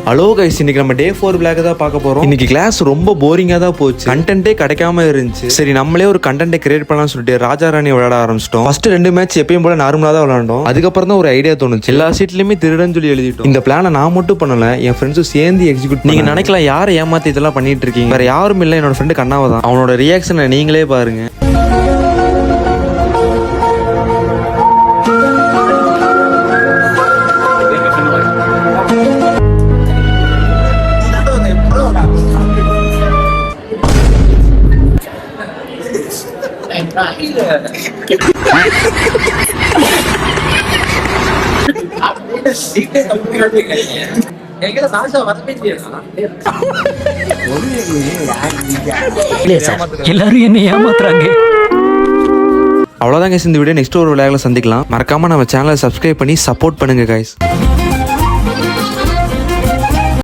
Hello guys, இன்னைக்கு நம்ம டே 4 vlog தான் பார்க்க போறோம். இன்னைக்கு கிளாஸ் ரொம்ப போரிங்கா தான் போச்சு. கண்டென்ட்டே கிடைக்காம இருந்துச்சு. சரி நம்மளே ஒரு கண்டென்ட்டை கிரியேட் பண்ணலாம்னு சொல்லிட்டு ராஜா ராணி விளையாட ஆரம்பிச்சிட்டோம். ஃபர்ஸ்ட் 2 மேட்ச் எப்பயும் போல நார்மலா தான் விளையாண்டோம். அதுக்கப்புறம் தான் ஒரு ஐடியா தோணுச்சு. எல்லா சீட்லயுமே திருடன்னு சொல்லி எழுதிட்டோம். இந்த பிளானை நான் மட்டும் பண்ணல, என் ஃப்ரெண்ட்ஸும் சேர்ந்து எக்ஸிக்யூட். நீங்க நினைக்கலாம் யாரை ஏமாத்தி இதெல்லாம் பண்ணிட்டு இருக்கீங்க, வேற யாரும் இல்லை, என்னோட ஃப்ரெண்டு கண்ணாவை தான். அவனோட ரியாக்ஷனை நீங்களே பாருங்க. எல்லாரும் என்ன ஏமாத்துறாங்க. அவ்வளவுதான் கைஸ், இந்த வீடியோ நெக்ஸ்ட் ஒரு விளையாடல சந்திக்கலாம். மறக்காம நம்ம சேனலை சப்ஸ்கிரைப் பண்ணி சப்போர்ட் பண்ணுங்க கைஸ்.